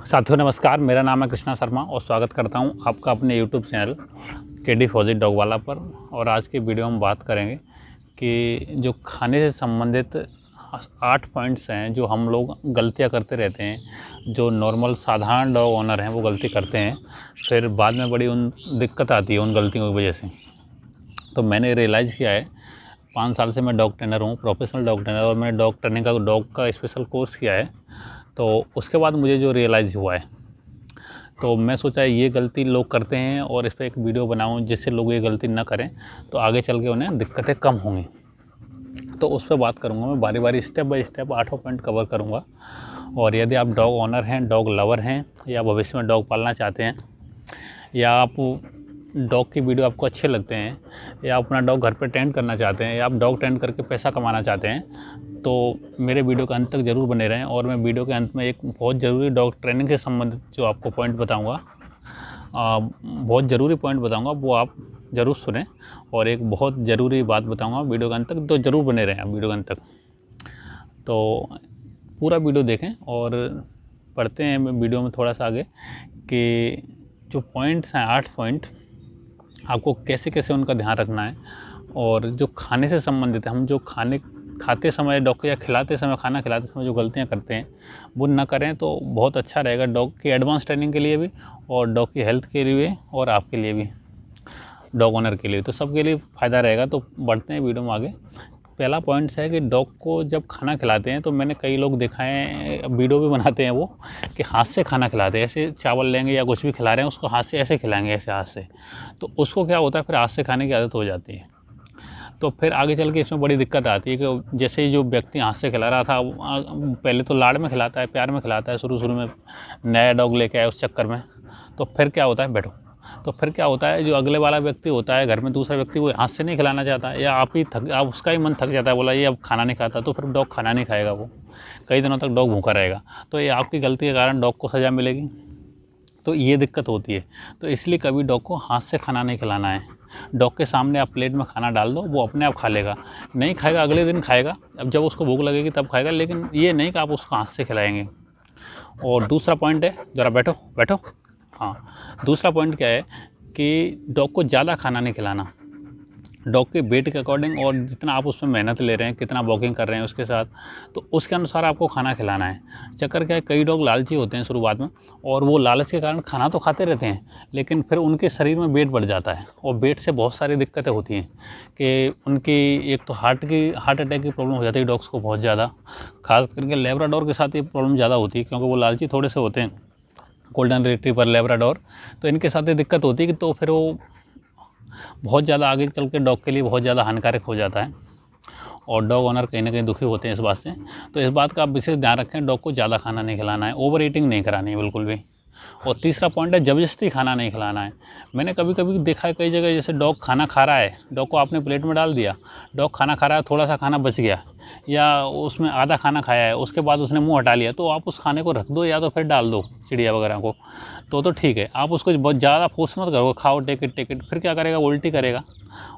साथियों नमस्कार, मेरा नाम है कृष्णा शर्मा और स्वागत करता हूं आपका अपने यूट्यूब चैनल केडी फौजी डॉग वाला पर। और आज की वीडियो में बात करेंगे कि जो खाने से संबंधित 8 पॉइंट्स हैं जो हम लोग गलतियां करते रहते हैं, जो नॉर्मल साधारण डॉग ओनर हैं वो गलती करते हैं, फिर बाद में बड़ी दिक्कत आती है उन गलतियों की वजह से। तो मैंने रियलाइज़ किया है, 5 साल से मैं डॉग ट्रेनर हूँ, प्रोफेशनल डॉग ट्रेनर, और मैंने डॉग ट्रेनिंग का डॉग का स्पेशल कोर्स किया है। तो उसके बाद मुझे जो रियलाइज़ हुआ है, तो मैं सोचा ये गलती लोग करते हैं और इस पर एक वीडियो बनाऊं जिससे लोग ये गलती ना करें, तो आगे चल के उन्हें दिक्कतें कम होंगी। तो उस पर बात करूंगा मैं, बारी बारी step by step 8 point cover करूंगा। और यदि आप डॉग ओनर हैं, डॉग लवर हैं, या भविष्य में डॉग पालना चाहते हैं, या आप डॉग की वीडियो आपको अच्छे लगते हैं, या अपना डॉग घर पर ट्रेन करना चाहते हैं, या आप डॉग ट्रेन करके पैसा कमाना चाहते हैं, तो मेरे वीडियो के अंत तक ज़रूर बने रहें। और मैं वीडियो के अंत में एक बहुत ज़रूरी डॉग ट्रेनिंग से संबंधित जो आपको पॉइंट बताऊंगा, बहुत ज़रूरी पॉइंट बताऊंगा, वो आप ज़रूर सुनें। और एक बहुत ज़रूरी बात बताऊंगा वीडियो के अंत तक, तो ज़रूर बने रहें आप वीडियो के अंत तक। तो पूरा वीडियो देखें और पढ़ते हैं वीडियो में थोड़ा सा आगे कि जो पॉइंट्स हैं, 8 पॉइंट, आपको कैसे कैसे उनका ध्यान रखना है। और जो खाने से संबंधित है, हम जो खाते समय डॉग को, या खिलाते समय, खाना खिलाते समय जो गलतियां करते हैं वो ना करें तो बहुत अच्छा रहेगा, डॉग की एडवांस ट्रेनिंग के लिए भी, और डॉग की हेल्थ के लिए, और आपके लिए भी, डॉग ओनर के लिए, तो सबके लिए फ़ायदा रहेगा। तो बढ़ते हैं वीडियो में आगे। पहला पॉइंट्स है कि डॉग को जब खाना खिलाते हैं, तो मैंने कई लोग देखा है, वीडियो भी बनाते हैं वो, कि हाथ से खाना खिलाते हैं। ऐसे चावल लेंगे या कुछ भी खिला रहे हैं, उसको हाथ से ऐसे खिलाएंगे, ऐसे हाथ से, तो उसको क्या होता है, फिर हाथ से खाने की आदत हो जाती है। तो फिर आगे चल के इसमें बड़ी दिक्कत आती है कि जैसे ही जो व्यक्ति हाथ से खिला रहा था, पहले तो लाड़ में खिलाता है, प्यार में खिलाता है, शुरू में नया डॉग लेके आया उस चक्कर में, तो फिर क्या होता है, बैठो, तो फिर क्या होता है, जो अगले वाला व्यक्ति होता है घर में, दूसरा व्यक्ति, वो हाथ से नहीं खिलाना चाहता, या आप उसका ही मन थक जाता है, बोला ये अब खाना नहीं खाता, तो फिर डॉग खाना नहीं खाएगा, वो कई दिनों तक डॉग भूखा रहेगा। तो ये आपकी गलती के कारण डॉग को सज़ा मिलेगी, तो ये दिक्कत होती है। तो इसलिए कभी डॉग को हाथ से खाना नहीं खिलाना है। डॉग के सामने आप प्लेट में खाना डाल दो, वो अपने आप खा लेगा, नहीं खाएगा अगले दिन खाएगा, अब जब उसको भूख लगेगी तब खाएगा, लेकिन ये नहीं कि आप उसको हाथ से खिलाएंगे। और दूसरा पॉइंट है, ज़रा बैठो बैठो, हाँ, दूसरा पॉइंट क्या है कि डॉग को ज़्यादा खाना नहीं खिलाना। डॉग के वेट के अकॉर्डिंग, और जितना आप उसमें मेहनत ले रहे हैं, कितना वॉकिंग कर रहे हैं उसके साथ, तो उसके अनुसार आपको खाना खिलाना है। चक्कर क्या है, कई डॉग लालची होते हैं शुरुआत में, और वो लालच के कारण खाना तो खाते रहते हैं, लेकिन फिर उनके शरीर में वेट बढ़ जाता है, और वेट से बहुत सारी दिक्कतें होती हैं कि उनकी एक तो हार्ट अटैक की प्रॉब्लम हो जाती है डॉग्स को बहुत ज़्यादा। खास करके लेब्राडोर के साथ ये प्रॉब्लम ज़्यादा होती है, क्योंकि वो लालची थोड़े से होते हैं, गोल्डन रिट्रीवर, लेब्राडोर, तो इनके साथ ये दिक्कत होती है कि तो फिर वो बहुत ज़्यादा आगे चल के डॉग के लिए बहुत ज़्यादा हानिकारक हो जाता है, और डॉग ओनर कहीं ना कहीं दुखी होते हैं इस बात से। तो इस बात का आप विशेष ध्यान रखें, डॉग को ज़्यादा खाना नहीं खिलाना है, ओवर ईटिंग नहीं करानी है बिल्कुल भी। और तीसरा पॉइंट है, ज़बरदस्ती खाना नहीं खिलाना है। मैंने कभी कभी देखा है कई जगह, जैसे डॉग खाना खा रहा है, डॉग को आपने प्लेट में डाल दिया, डॉग खाना खा रहा है, थोड़ा सा खाना बच गया, या उसमें आधा खाना खाया है, उसके बाद उसने मुंह हटा लिया, तो आप उस खाने को रख दो, या तो फिर डाल दो चिड़िया वगैरह को, तो ठीक है। आप उसको बहुत ज़्यादा फोर्स मत करो, खाओ टेक इट, फिर क्या करेगा, उल्टी करेगा,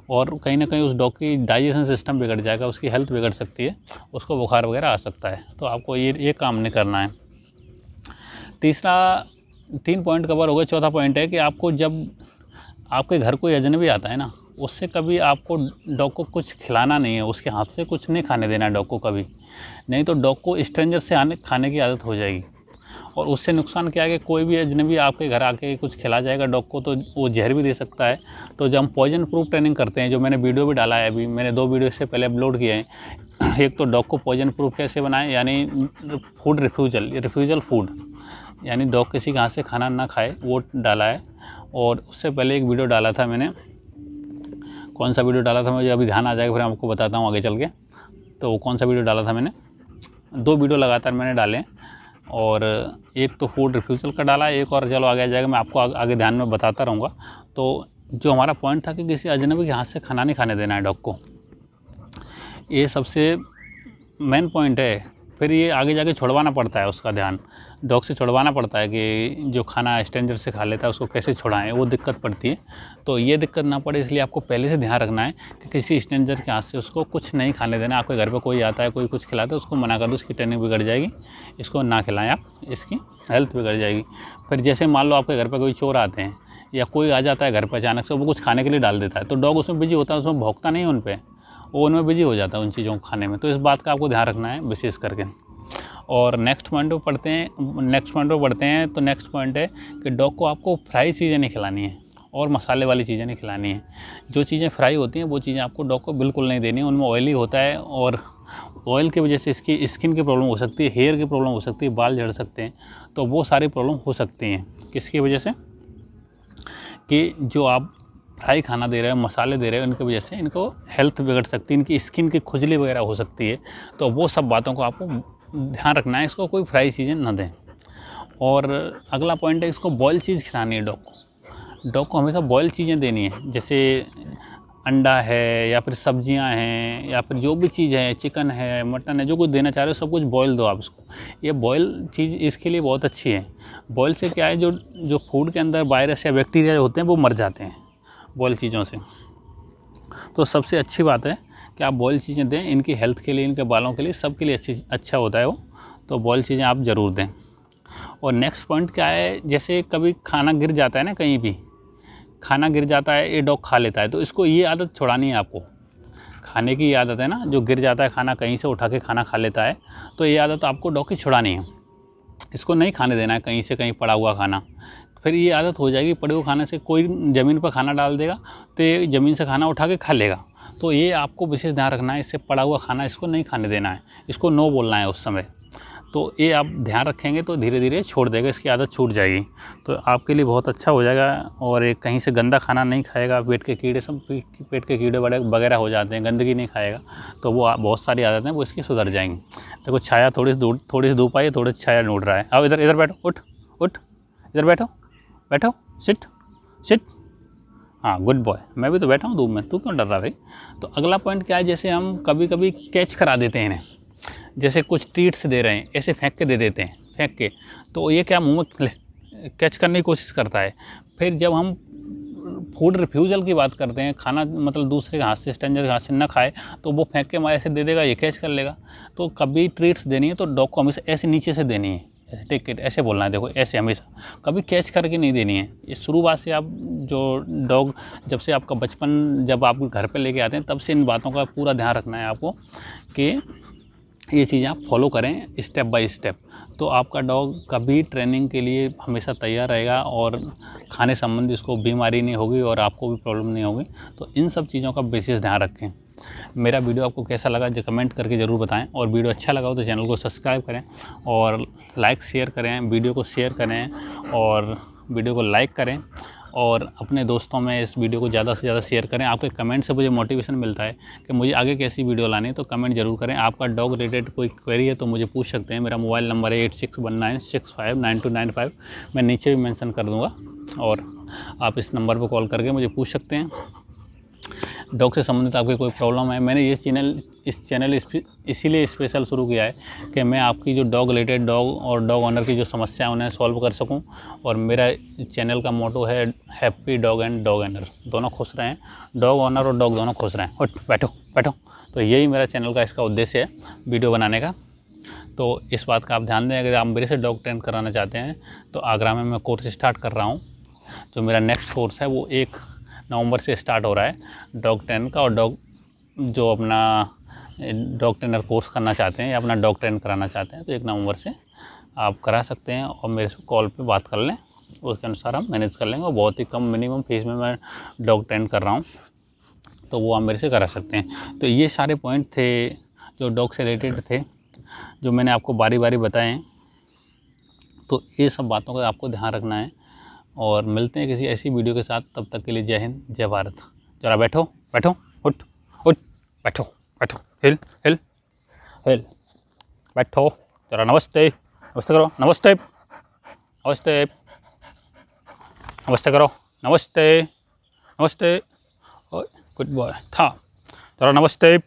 और कहीं ना कहीं उस डॉग की डाइजेशन सिस्टम बिगड़ जाएगा, उसकी हेल्थ बिगड़ सकती है, उसको बुखार वगैरह आ सकता है। तो आपको ये काम नहीं करना है। 3 पॉइंट कवर हो गए। चौथा पॉइंट है कि आपको जब आपके घर कोई अजनबी आता है ना, उससे कभी आपको डॉग को कुछ खिलाना नहीं है, उसके हाथ से कुछ नहीं खाने देना है डॉग को कभी, नहीं तो डॉग को स्ट्रेंजर से खाने की आदत हो जाएगी। और उससे नुकसान क्या है कि कोई भी अजनबी आपके घर आके कुछ खिला जाएगा डॉग को, तो वो जहर भी दे सकता है। तो जब हम पॉइजन प्रूफ ट्रेनिंग करते हैं, जो मैंने वीडियो भी डाला है, अभी मैंने 2 वीडियो इससे पहले अपलोड किए हैं, एक तो डॉग को पॉइजन प्रूफ कैसे बनाएं, यानी फूड रिफ्यूजल फूड, यानी डॉग किसी के हाथ से खाना ना खाए, वो डाला है। और उससे पहले एक वीडियो डाला था मैंने, कौन सा वीडियो डाला था मुझे अभी ध्यान आ जाएगा, फिर आपको बताता हूँ आगे चल के। तो कौन सा वीडियो डाला था मैंने, 2 वीडियो लगातार मैंने डाले, और एक तो फूड रिफ्यूजल का डाला, एक और चलो आगे आ जाएगा, मैं आपको आगे ध्यान में बताता रहूँगा। तो जो हमारा पॉइंट था कि किसी अजनबी के हाथ से खाना नहीं खाने देना है डॉग को, ये सबसे मेन पॉइंट है फिर ये आगे जाके छुड़वाना पड़ता है, उसका ध्यान डॉग से छुड़वाना पड़ता है कि जो खाना स्ट्रेंजर से खा लेता है उसको कैसे छुड़ाएं, वो दिक्कत पड़ती है। तो ये दिक्कत ना पड़े इसलिए आपको पहले से ध्यान रखना है कि किसी स्ट्रेंजर के हाथ से उसको कुछ नहीं खाने देना। आपके घर पे कोई आता है, कोई कुछ खिलाता है, उसको मना कर दो, उसकी ट्रेनिंग बिगड़ जाएगी, इसको ना खिलाएं आप, इसकी हेल्थ बिगड़ जाएगी। फिर जैसे मान लो आपके घर पर कोई चोर आते हैं या कोई आ जाता है घर पर अचानक से, वो कुछ खाने के लिए डाल देता है, तो डॉग उसमें बिजी होता है, उसमें भौंकता नहीं है उन पर, वो उनमें बिजी हो जाता है उन चीज़ों को खाने में। तो इस बात का आपको ध्यान रखना है विशेष करके। और नेक्स्ट पॉइंट पे पढ़ते हैं। तो नेक्स्ट पॉइंट है कि डॉग को आपको फ्राई चीज़ें नहीं खिलानी है और मसाले वाली चीज़ें नहीं खिलानी है। जो चीज़ें फ्राई होती हैं वो चीज़ें आपको डॉग को बिल्कुल नहीं देनी है, उनमें ऑयली होता है और ऑयल की वजह से इसकी स्किन की प्रॉब्लम हो सकती है, हेयर की प्रॉब्लम हो सकती है, बाल झड़ सकते हैं। तो वो सारी प्रॉब्लम हो सकती हैं किसकी वजह से, कि जो आप फ्राई खाना दे रहे हो, मसाले दे रहे हो, इनकी वजह से इनको हेल्थ बिगड़ सकती है, इनकी स्किन की खुजली वगैरह हो सकती है। तो वो सब बातों को आपको ध्यान रखना है, इसको कोई फ्राई चीज़ें ना दें। और अगला पॉइंट है, इसको बॉयल चीज़ खिलानी है डॉग को हमेशा बॉयल चीज़ें देनी है, जैसे अंडा है या फिर सब्जियां हैं या फिर जो भी चीज़ है, चिकन है, मटन है, जो कुछ देना चाह रहे हो सब कुछ बॉयल दो आप इसको। ये बॉयल चीज़ इसके लिए बहुत अच्छी है। बॉयल से क्या है, जो फूड के अंदर वायरस या बैक्टीरिया होते हैं वो मर जाते हैं बॉयल चीज़ों से। तो सबसे अच्छी बात है कि आप बॉयल चीज़ें दें, इनकी हेल्थ के लिए, इनके बालों के लिए, सब के लिए अच्छा होता है वो। तो बॉयल चीज़ें आप ज़रूर दें। और नेक्स्ट पॉइंट क्या है, जैसे कभी खाना गिर जाता है ना, कहीं भी खाना गिर जाता है, ये डॉग खा लेता है, तो इसको ये आदत छुड़ानी है आपको। खाने की ये आदत है ना, जो गिर जाता है खाना, कहीं से उठा के खाना खा लेता है, तो ये आदत आपको डॉग की छुड़ानी है। इसको नहीं खाने देना है कहीं से कहीं पड़ा हुआ खाना। फिर ये आदत हो जाएगी, पड़े हुए खाने से कोई ज़मीन पर खाना डाल देगा तो ये ज़मीन से खाना उठा के खा लेगा। तो ये आपको विशेष ध्यान रखना है, इससे पड़ा हुआ खाना इसको नहीं खाने देना है, इसको नो बोलना है उस समय। तो ये आप ध्यान रखेंगे तो धीरे धीरे छोड़ देगा, इसकी आदत छूट जाएगी, तो आपके लिए बहुत अच्छा हो जाएगा। और एक कहीं से गंदा खाना नहीं खाएगा, पेट के कीड़े वगैरह हो जाते हैं, गंदगी नहीं खाएगा, तो वो बहुत सारी आदतें वो इसकी सुधर जाएंगी। देखो छाया थोड़ी सी धूप आई, थोड़ी छाया ढूंढ रहा है। अब इधर बैठो, उठ इधर बैठो, सिट। हाँ, गुड बॉय, मैं भी तो बैठा हूँ धूप में, तू क्यों डर रहा भाई। तो अगला पॉइंट क्या है, जैसे हम कभी कभी कैच करा देते हैं इन्हें, जैसे कुछ ट्रीट्स दे रहे हैं, ऐसे फेंक के दे देते हैं, फेंक के, तो ये क्या मुंह में कैच करने की कोशिश करता है। फिर जब हम फूड रिफ्यूज़ल की बात करते हैं, खाना मतलब दूसरे के हाथ से, स्ट्रेंजर के हाथ से ना खाए, तो वो फेंक के ऐसे दे देगा, ये कैच कर लेगा। तो कभी ट्रीट्स देनी है तो डॉग को हमेशा ऐसे नीचे से देनी है, ऐसे टेक इट, ऐसे बोलना है, देखो ऐसे, हमेशा, कभी कैच करके नहीं देनी है। ये शुरुआत से आप जो डॉग, जब से आपका बचपन, जब आप घर पे लेके आते हैं, तब से इन बातों का पूरा ध्यान रखना है आपको कि ये चीज़ें आप फॉलो करें स्टेप बाय स्टेप। तो आपका डॉग कभी ट्रेनिंग के लिए हमेशा तैयार रहेगा और खाने संबंधी उसको बीमारी नहीं होगी और आपको भी प्रॉब्लम नहीं होगी। तो इन सब चीज़ों का विशेष ध्यान रखें। मेरा वीडियो आपको कैसा लगा जो कमेंट करके ज़रूर बताएं, और वीडियो अच्छा लगा हो तो चैनल को सब्सक्राइब करें और लाइक शेयर करें, वीडियो को शेयर करें और वीडियो को लाइक करें और अपने दोस्तों में इस वीडियो को ज़्यादा से ज़्यादा शेयर करें। आपके कमेंट से मुझे मोटिवेशन मिलता है कि मुझे आगे कैसी वीडियो लानी है, तो कमेंट जरूर करें। आपका डॉग रिलेटेड कोई क्वेरी है तो मुझे पूछ सकते हैं। मेरा मोबाइल नंबर है 8619659295, मैं नीचे भी मेंशन कर दूंगा, और आप इस नंबर पर कॉल करके मुझे पूछ सकते हैं। डॉग से संबंधित आपकी कोई प्रॉब्लम है, मैंने इस चैनल इसीलिए स्पेशल शुरू किया है कि मैं आपकी जो डॉग रिलेटेड, डॉग और डॉग ओनर की जो समस्या है उन्हें सॉल्व कर सकूं। और मेरा चैनल का मोटो है happy dog and dog owner, दोनों खुश रहें, डॉग ओनर और डॉग दोनों खुश रहें। उठ बैठो। तो यही मेरा चैनल का इसका उद्देश्य है, वीडियो बनाने का। तो इस बात का आप ध्यान दें, अगर आप मेरे से डॉग ट्रेन कराना चाहते हैं तो आगरा में मैं कोर्स स्टार्ट कर रहा हूँ। जो मेरा नेक्स्ट कोर्स है वो 1 नवंबर से स्टार्ट हो रहा है डॉग ट्रेन का। और डॉग जो अपना डॉग ट्रेनर कोर्स करना चाहते हैं या अपना डॉग ट्रेन कराना चाहते हैं तो 1 नवंबर से आप करा सकते हैं, और मेरे से कॉल पे बात कर लें, उसके अनुसार हम मैनेज कर लेंगे। और बहुत ही कम मिनिमम फीस में मैं डॉग ट्रेन कर रहा हूँ, तो वो आप मेरे से करा सकते हैं। तो ये सारे पॉइंट थे जो डॉग से रिलेटेड थे, जो मैंने आपको बारी बारी बताएं। तो ये सब बातों का आपको ध्यान रखना है, और मिलते हैं किसी ऐसी वीडियो के साथ। तब तक के लिए जय हिंद, जय भारत। जरा बैठो, उठ बैठो, हिल बैठो, जरा नमस्ते करो, नमस्ते करो, नमस्ते, गुड बॉय था, जरा नमस्ते।